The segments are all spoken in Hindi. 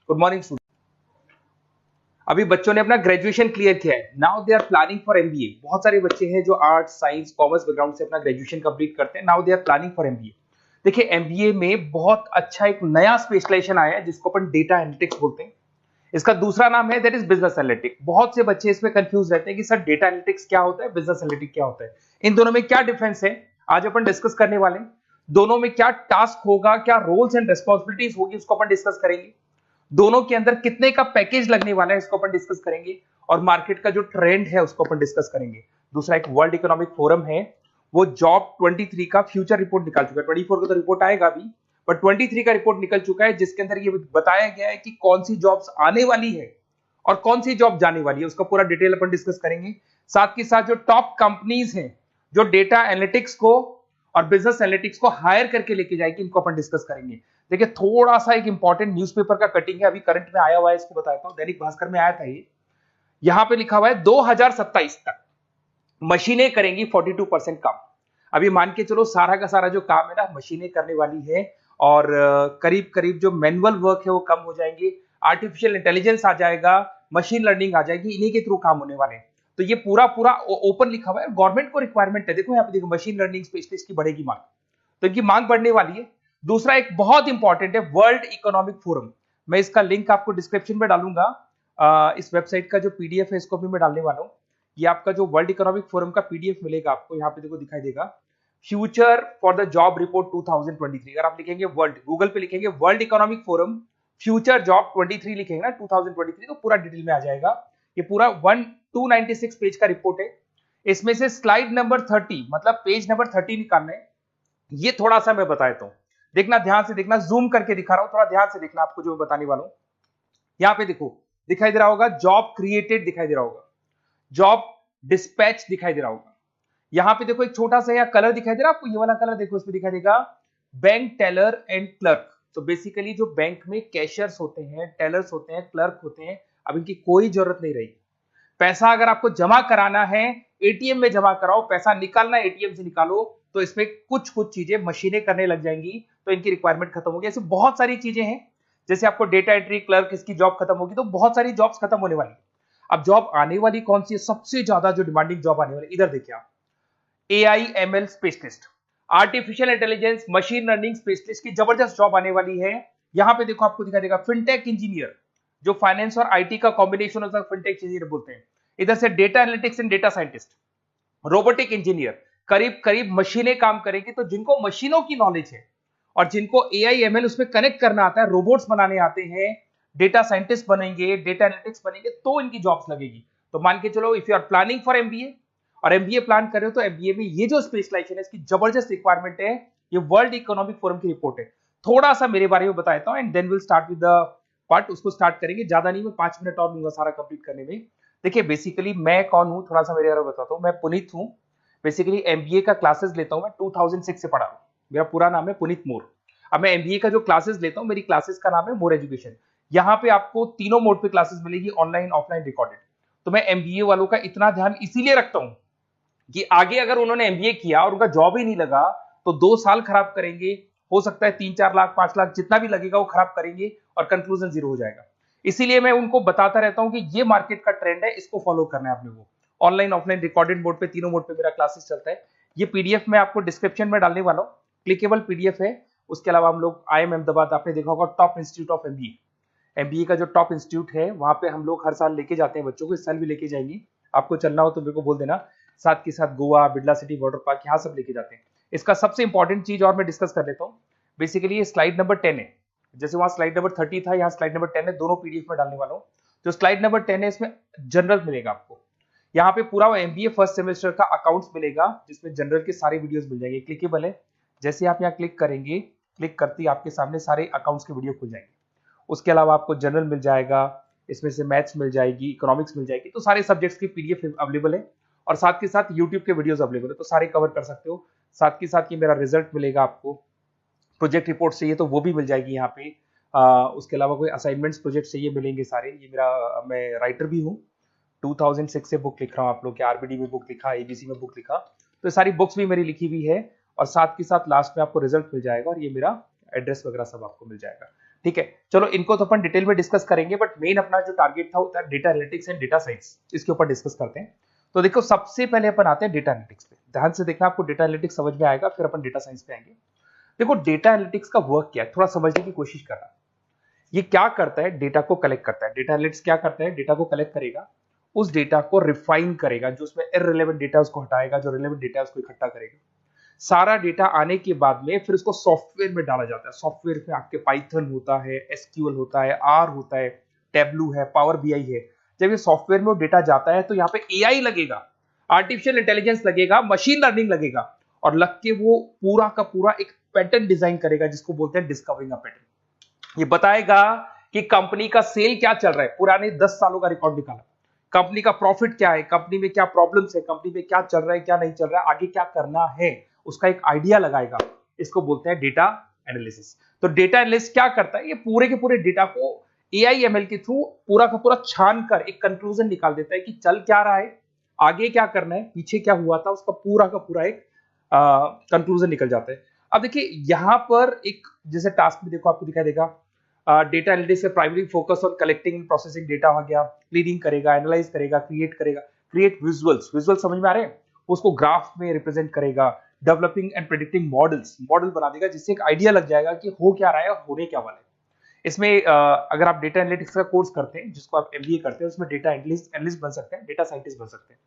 Good morning student. अभी बच्चों ने अपना ग्रेजुएशन क्लियर किया है, now they are planning for MBA. बहुत सारे बच्चे हैं जो आर्ट्स, साइंस, कॉमर्स बैकग्राउंड से अपना ग्रेजुएशन कंप्लीट करते हैं, now they are planning for MBA. देखिए एमबीए में बहुत अच्छा एक नया स्पेशलाइजेशन आया है जिसको अपन डेटा एनालिटिक्स बोलते हैं। इसका दूसरा नाम है दैट इज बिजनेस एनालिटिक्स। बहुत से बच्चे इसमें कंफ्यूज रहते हैं कि सर डेटा एनालिटिक्स क्या होता है, बिजनेस एनालिटिक्स क्या होता है, इन दोनों में क्या डिफरेंस है, आज अपन डिस्कस करने वाले हैं। दोनों में क्या टास्क होगा, क्या रोल्स एंड रिस्पॉन्सिबिलिटीज होगी, उसको अपन डिस्कस करेंगे। दोनों के अंदर कितने का पैकेज लगने वाला है, इसको अपन डिस्कस करेंगे। और मार्केट का जो ट्रेंड है उसको अपन डिस्कस करेंगे। दूसरा एक वर्ल्ड इकोनॉमिक फोरम है, वो जॉब 23 का फ्यूचर रिपोर्ट निकाल चुका है। 24 का तो रिपोर्ट आएगा अभी, बट 23 का रिपोर्ट निकल चुका है जिसके अंदर ये बताया गया है कि कौन सी जॉब्स आने वाली है और कौन सी जॉब जाने वाली है, उसका पूरा डिटेल अपन डिस्कस करेंगे। साथ के साथ जो टॉप कंपनीज हैं जो डेटा एनालिटिक्स को और बिजनेस एनालिटिक्स को हायर करके लेके जाएगी, इनको अपन डिस्कस करेंगे। देखिए थोड़ा सा एक इंपॉर्टेंट न्यूज़पेपर का कटिंग है, अभी करंट में आया हुआ है, इसको बताता हूं। दैनिक भास्कर में आया था ये। यहां पे लिखा हुआ है 2027 तक मशीनें करेंगी 42% काम। अभी मान के चलो सारा का सारा जो काम है ना मशीनें करने वाली है, और करीब करीब जो मैनुअल वर्क है वो कम हो जाएंगे, आर्टिफिशियल इंटेलिजेंस आ जाएगा, मशीन लर्निंग आ जाएगी, इन्हीं के थ्रू काम होने वाले हैं। तो ये पूरा पूरा ओपन लिखा हुआ है, गवर्नमेंट को रिक्वायरमेंट है। देखो यहाँ पे देखो, मशीन लर्निंग स्पेशलिस्ट की बढ़ेगी मांग, तो इनकी मांग बढ़ने वाली है। दूसरा एक बहुत इंपॉर्टेंट है वर्ल्ड इकोनॉमिक फोरम। मैं इसका लिंक आपको डिस्क्रिप्शन में डालूंगा। इस वेबसाइट का जो पीडीएफ है इसको भी मैं डालने वाला हूँ। ये आपका जो वर्ल्ड इकोनॉमिक फोरम का पीडीएफ मिलेगा आपको, यहाँ पे देखो दिखाई देगा, future for the job report 2023। अगर आप लिखेंगे वर्ल्ड, गूगल पे लिखेंगे world economic forum future job 23 लिखेंगे ना 2023, तो पूरा डिटेल में आ जाएगा। ये पूरा 296 पेज का रिपोर्ट है। इसमें से स्लाइड नंबर 30 मतलब पेज नंबर 30 निकालना है। ये थोड़ा सा मैं बताता हूं, देखना ध्यान से देखना, जूम करके दिखा रहा हूं, थोड़ा ध्यान से देखना आपको जो मैं बताने वाला हूं। यहां पे देखो दिखाई दे रहा होगा जॉब क्रिएटेड, दिखाई दे रहा होगा जॉब डिस्पैच, दिखाई दे रहा होगा। यहां पे देखो एक छोटा सा यहाँ कलर दिखाई दे रहा है आपको, ये वाला कलर देखो, इसमें दिखाई देगा बैंक टेलर एंड क्लर्क। तो बेसिकली जो बैंक में कैशियर्स होते हैं, टेलर्स होते हैं, क्लर्क होते हैं, अब इनकी कोई जरूरत नहीं रही। पैसा अगर आपको जमा कराना है एटीएम में जमा कराओ, पैसा निकालना है एटीएम से निकालो, तो इसमें कुछ कुछ चीजें मशीनें करने लग जाएंगी, तो इनकी रिक्वायरमेंट खत्म होगी। ऐसे बहुत सारी चीजें हैं, जैसे आपको डेटा एंट्री क्लर्क, इसकी जॉब खत्म होगी, तो बहुत सारी जॉब्स खत्म होने वाली। अब जॉब आने वाली कौन सी है, सबसे ज्यादा जो डिमांडिंग जॉब आने वाली, इधर देखिए आप, AI/ML specialist, artificial intelligence machine learning specialist की जबरदस्त जॉब आने वाली है। यहां पे देखो आपको दिखाई देगा फिनटेक इंजीनियर, जो फाइनेंस और आईटी का कॉम्बिनेशन होता है, फिनटेक इंजीनियर बोलते हैं। इधर से data analytics and data scientist, robotic engineer, करीब करीब मशीनें काम करेंगी। तो जिनको मशीनों की नॉलेज है और जिनको AI/ML उसमें कनेक्ट करना आता है, रोबोट्स बनाने आते हैं, डेटा साइंटिस्ट बनेंगे, डेटा एनालिटिक्स बनेंगे, तो इनकी जॉब्स लगेगी। तो मान के चलो if you are planning for MBA और एमबीए प्लान कर रहे हो, तो एमबीए में ये जो स्पेशलाइजेशन है इसकी जबरदस्त रिक्वायरमेंट है। ये वर्ल्ड इकोनॉमिक फोरम की रिपोर्ट है। थोड़ा सा मेरे बारे में बताता हूं and then will start with the part. उसको स्टार्ट करेंगे, ज्यादा नहीं, मैं 5 मिनट और लूंगा सारा कंप्लीट करने में। देखिए बेसिकली मैं कौन हूं, थोड़ा सा मेरे बारे में बताता हूं। मैं पुनीत हूं, बेसिकली एमबीए का क्लासेस लेता हूं, मैं 2006 से पढ़ा हूं। मेरा पूरा नाम है पुनीत मोर। अब मैं एमबीए का जो क्लासेस लेता हूं, मेरी क्लासेस का नाम है मोर एजुकेशन। यहाँ पे आपको तीनों मोड पे क्लासेस मिलेगी, ऑनलाइन, ऑफलाइन, रिकॉर्डेड। तो मैं एमबीए वालों का इतना ध्यान इसीलिए रखता हूं कि आगे अगर उन्होंने एमबीए किया और उनका जॉब ही नहीं लगा, तो 2 साल खराब करेंगे, हो सकता है 3-4 लाख 5 लाख जितना भी लगेगा वो खराब करेंगे और कंक्लूजन जीरो हो जाएगा। इसीलिए मैं उनको बताता रहता हूं कि ये मार्केट का ट्रेंड है, इसको फॉलो करना है आपने को। ऑनलाइन, ऑफलाइन, रिकॉर्डेड मोड पे, तीनों मोड पे मेरा क्लासेस चलता है। ये पीडीएफ मैं आपको डिस्क्रिप्शन में डालने वाला हूँ, क्लिकेबल पीडीएफ है। उसके अलावा हम लोग IIM अहमदाबाद, आपने देखा होगा टॉप इंस्टीट्यूट ऑफ एमबीए का जो टॉप इंस्टीट्यूट है, वहां पे हम लोग हर साल लेके जाते हैं बच्चों को, इस साल भी लेके जाएंगे। आपको चलना हो तो मेरे को बोल देना। साथ के साथ Goa, Birla city water park, यहाँ सब लेके जाते हैं। इसका सबसे इंपॉर्टेंट चीज और मैं डिस्कस कर लेता हूँ। बेसिकली ये स्लाइड नंबर 10 है, जैसे वहां स्लाइड नंबर 30 था, यहाँ स्लाइड नंबर 10 है, दोनों पीडीएफ में डालने वाला हूँ। जो स्लाइड नंबर 10 है इसमें जनरल मिलेगा आपको। यहाँ पे पूरा एमबीए फर्स्ट सेमेस्टर का अकाउंट्स मिलेगा, जिसमें जनरल के सारे वीडियोस मिल जाएंगे, क्लिकेबल है। जैसे आप यहाँ क्लिक करेंगे, क्लिक करते ही आपके सामने सारे अकाउंट्स के वीडियो खुल जाएंगे। उसके अलावा आपको जनरल मिल जाएगा, इसमें से मैथ्स मिल जाएगी, इकोनॉमिक्स मिल जाएगी, तो सारे सब्जेक्ट्स की पीडीएफ अवेलेबल है। और साथ के साथ यूट्यूब के वीडियोस अवेलेबल है, तो सारे कवर कर सकते हो। साथ के साथ ये मेरा रिजल्ट मिलेगा आपको। प्रोजेक्ट रिपोर्ट चाहिए तो वो भी मिल जाएगी यहाँ पे। उसके अलावा कोई असाइनमेंट्स, प्रोजेक्ट चाहिए, मिलेंगे सारे। ये मेरा, मैं राइटर भी हूँ, 2006 से बुक लिख रहा हूँ। आप लोग के आरबीडी में बुक लिखा, एबीसी में बुक लिखा, तो सारी बुक्स भी मेरी लिखी हुई है। और साथ के साथ लास्ट में आपको रिजल्ट मिल जाएगा और ये मेरा एड्रेस वगैरह सब आपको मिल जाएगा। ठीक है, चलो इनको तो अपन डिटेल में डिस्कस करेंगे, बट मेन अपना जो टारगेट था वो था data analytics and data science, इसके ऊपर डिस्कस करते हैं। तो देखो सबसे पहले अपन आते हैं डेटा एनालिटिक्स पे, ध्यान से देखना, आपको डेटा एनालिटिक्स समझ में आएगा, फिर अपन डेटा साइंस पे आएंगे। देखो डेटा एनालिटिक्स का वर्क क्या है, थोड़ा समझने की कोशिश करना। ये क्या करता है, डेटा को कलेक्ट करता है। डेटा एनालिटिक्स क्या करता है, डेटा को कलेक्ट करेगा, उस डेटा को रिफाइन करेगा, जो उसमें इररिलेवेंट डेटा उसको हटाएगा, जो रिलेवेंट डेटा उसको इकट्ठा करेगा। सारा डेटा आने के बाद में फिर उसको सॉफ्टवेयर में डाला जाता है। सॉफ्टवेयर में आपके पाइथन होता है, एसक्यूएल होता है, आर होता है, टेबलू है, पावर बीआई है। जब ये सॉफ्टवेयर में वो डेटा जाता है तो यहाँ पे एआई लगेगा, आर्टिफिशियल इंटेलिजेंस लगेगा, मशीन लर्निंग लगेगा, और लग के वो पूरा का पूरा एक पैटर्न डिजाइन करेगा, जिसको बोलते हैं डिस्कवरिंग अ पैटर्न। ये बताएगा कि कंपनी का सेल क्या चल रहा है, पुराने 10 सालों का रिकॉर्ड निकाला, कंपनी का प्रॉफिट क्या है, कंपनी में क्या प्रॉब्लम्स है, कंपनी में क्या चल रहा है, क्या नहीं चल रहा है, आगे क्या करना है, उसका एक आइडिया लगाएगा। इसको बोलते हैं डेटा एनालिसिस। तो डेटा एनालिस्ट क्या करता है, ये पूरे के पूरे डेटा को एआई एमएल के थ्रू पूरा का पूरा छान कर एक कंक्लूजन निकाल देता है कि चल क्या रहा है, आगे क्या करना है, पीछे क्या हुआ था, उसका पूरा का पूरा एक कंक्लूजन निकल जाता है। अब देखिए यहां पर एक जैसे टास्क में देखो आपको दिखाई देगा, डेटा एनालिटिक्स से primary focus on collecting and processing data हो गया, क्लीनिंग करेगा, एनालाइज करेगा, क्रिएट करेगा, क्रिएट विजुअल्स, विजुअल समझ में आ रहे हैं, उसको ग्राफ में रिप्रेजेंट करेगा, developing and predicting models, model बना देगा जिससे एक आइडिया लग जाएगा कि हो क्या रहा है और होने क्या वाला है। इसमें अगर आप डेटा एनालिटिक्स का कोर्स करते हैं, जिसको आप एमबीए करते हैं, उसमें डेटा एनालिस्ट बन सकते हैं, डेटा साइंटिस्ट बन सकते हैं।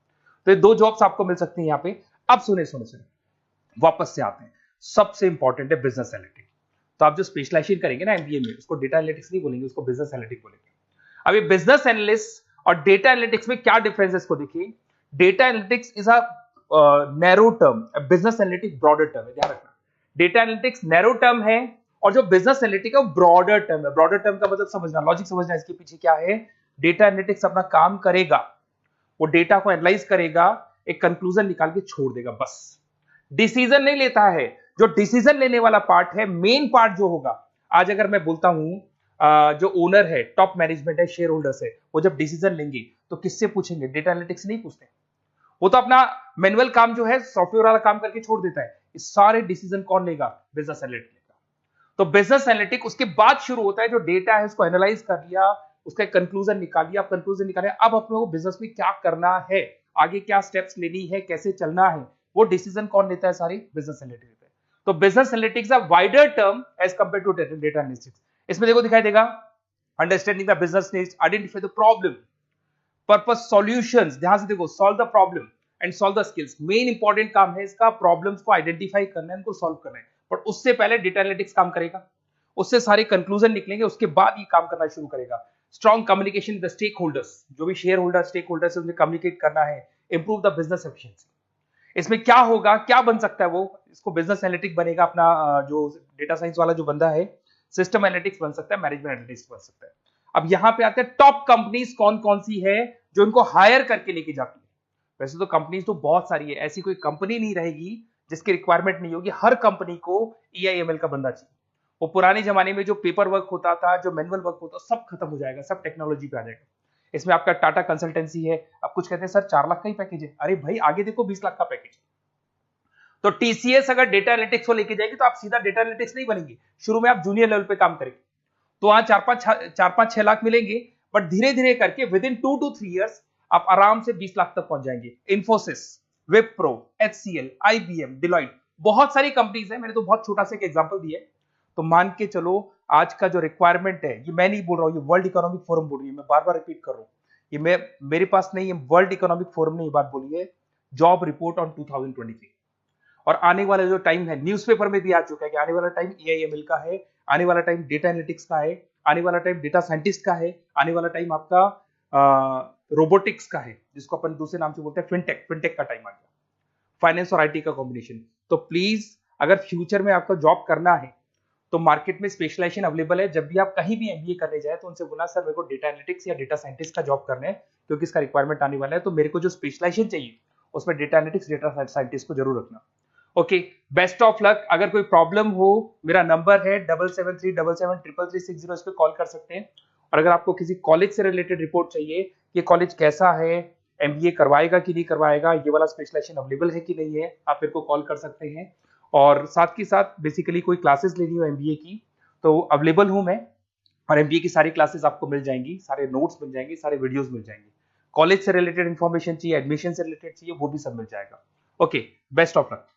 तो ये दो जॉब्स आपको मिल सकती हैं यहाँ पे। अब सुने सुने सुने वापस से आते हैं, सबसे इंपॉर्टेंट है बिजनेस एनालिटिक्स। तो आप जो स्पेशलाइजेशन करेंगे ना एमबीए में, उसको डेटा एनालिटिक्स नहीं बोलेंगे, उसको बिजनेस एनालिटिक्स बोलेंगे। अब ये बिजनेस एनालिस्ट और डेटा एनालिटिक्स में क्या डिफरेंस है इसको देखिए। Data analytics is a narrow term, business analytics broader term है, ध्यान रखना। डेटा एनालिटिक्स नैरो टर्म है और जो बिजनेस एनालिटिक्स है वो ब्रॉडर टर्म है। ब्रॉडर टर्म का मतलब समझना, लॉजिक समझना, इसके पीछे क्या है। डेटा एनालिटिक्स अपना काम करेगा, वो डेटा को एनालाइज करेगा, एक कंक्लूजन निकाल के छोड़ देगा, बस। डिसीजन नहीं लेता है। जो डिसीजन लेने वाला पार्ट है, मेन पार्ट जो होगा, आज अगर मैं बोलता हूं जो ओनर है, टॉप मैनेजमेंट है, शेयर होल्डर्स है, वो जब डिसीजन लेंगे तो किससे पूछेंगे, डेटा एनालिटिक्स नहीं पूछते। वो तो अपना मैनुअल काम जो है, सॉफ्टवेयर वाला काम करके छोड़ देता है। इस सारे डिसीजन कौन लेगा, बिजनेस एनालिटिक्स लेगा। तो बिजनेस एनालिटिक्स उसके बाद शुरू होता है, जो डेटा है उसको एनालाइज कर लिया, उसका कंक्लूजन निकाल लिया, कंक्लूजन निकाले, अब अपने को बिजनेस में क्या करना है, आगे क्या स्टेप्स लेनी है, कैसे चलना है, वो डिसीजन कौन लेता है, सारी बिजनेस एनालिटिक्स लेता है। तो business analytics a wider term as compare to data analytics. इसमें देखो दिखाई देगा, understanding the business needs, identify the problem, purpose, solutions, ध्यान से देखो, solve the problem and solve the skills. Main important काम है इसका, प्रॉब्लम्स को आइडेंटिफाई करना है, उनको सॉल्व करना है, बट उससे पहले डेटा एनालिटिक्स काम करेगा, उससे सारे कंक्लूजन निकलेंगे, उसके बाद ये काम करना शुरू करेगा। Strong communication with the stakeholders, जो भी शेयर होल्डर स्टेक होल्डर से उनसे कम्युनिकेट करना है, इंप्रूव द बिजनेस एफिशिएंसी। इसमें क्या होगा, क्या बन सकता है वो, इसको बिजनेस एनालिटिक्स बनेगा अपना, जो डेटा साइंस वाला जो बंदा है, सिस्टम एनालिटिक्स बन सकता है, मैनेजमेंट एनालिटिक्स बन सकता है। अब यहां पे आते हैं टॉप कंपनीज कौन कौन सी है जो इनको हायर करके लेके जाती है। वैसे तो कंपनीज तो बहुत सारी है, ऐसी कोई कंपनी नहीं रहेगी जिसकी रिक्वायरमेंट नहीं होगी, हर कंपनी को ईआईएमएल का बंदा चाहिए। वो पुराने जमाने में जो पेपर वर्क होता था, जो मैनुअल वर्क होता, सब खत्म हो जाएगा, सब टेक्नोलॉजी पे आ जाएगा। इसमें आपका टाटा कंसल्टेंसी है, अब कुछ कहते हैं सर 4 लाख का ही पैकेज है, अरे भाई आगे देखो 20 लाख का पैकेज। तो टीसीएस अगर डेटा एनालिटिक्स को लेके जाएगी तो आप सीधा डेटा एनालिटिक्स नहीं बनेंगे, शुरू में आप जूनियर लेवल पे काम करेंगे, तो वहां 4-5-6 लाख मिलेंगे, बट धीरे धीरे करके विद इन 2 to 3 years आप आराम से 20 लाख तक पहुंच जाएंगे। Infosys, Wipro, HCL, IBM, Deloitte, बहुत सारी कंपनीज है, मैंने तो बहुत छोटा सा एक एग्जांपल दिया है। तो मान के चलो आज का जो रिक्वायरमेंट है, ये मैं नहीं बोल रहा हूं, ये वर्ल्ड इकोनॉमिक फोरम बोल रही है, मैं बार बार रिपीट कर रहा हूं, ये मेरे पास नहीं है, वर्ल्ड इकोनॉमिक फोरम ने ये बात बोली है, जॉब रिपोर्ट ऑन 2023। और आने वाला जो टाइम है, न्यूज़पेपर में भी आ चुका है कि आने वाला टाइम एआईएमएल का है, आने वाला टाइम डेटा एनालिटिक्स का है, आने वाला टाइम डेटा साइंटिस्ट का है, आने वाला टाइम आपका रोबोटिक्स का है, जिसको अपन दूसरे नाम से बोलते हैं फिनटेक। फिनटेक का टाइम आ गया, फाइनेंस और आईटी का कॉम्बिनेशन। तो प्लीज अगर फ्यूचर में आपका जॉब करना है तो मार्केट में स्पेशलाइजेशन अवेलेबल है। जब भी आप कहीं भी एमबीए करने जाए तो उनसे बोला सर मेरे को डेटा एनालिटिक्स या डेटा साइंटिस्ट का जॉब करना है, क्योंकि इसका रिक्वायरमेंट आने वाला है, तो मेरे को जो स्पेशलाइजेशन चाहिए उसमें डेटा एनालिटिक्स, डेटा साइंटिस्ट को जरूर रखना। Okay, best of luck. अगर कोई प्रॉब्लम हो, मेरा नंबर है 7737733360, इस पे कॉल कर सकते हैं। और अगर आपको किसी कॉलेज से रिलेटेड रिपोर्ट चाहिए, ये कॉलेज कैसा है, एमबीए करवाएगा कि नहीं करवाएगा, ये वाला स्पेशलाइजेशन अवेलेबल है कि नहीं है, आप मेरे को कॉल कर सकते हैं। और साथ ही साथ बेसिकली कोई क्लासेस लेनी हो एमबीए की तो अवेलेबल हूं मैं, और एमबीए की सारी क्लासेस आपको मिल जाएंगी, सारे नोट्स मिल जाएंगे, सारे वीडियोस मिल जाएंगे। कॉलेज से रिलेटेड इन्फॉर्मेशन चाहिए, एडमिशन से रिलेटेड चाहिए, वो भी सब मिल जाएगा। Okay, best of luck.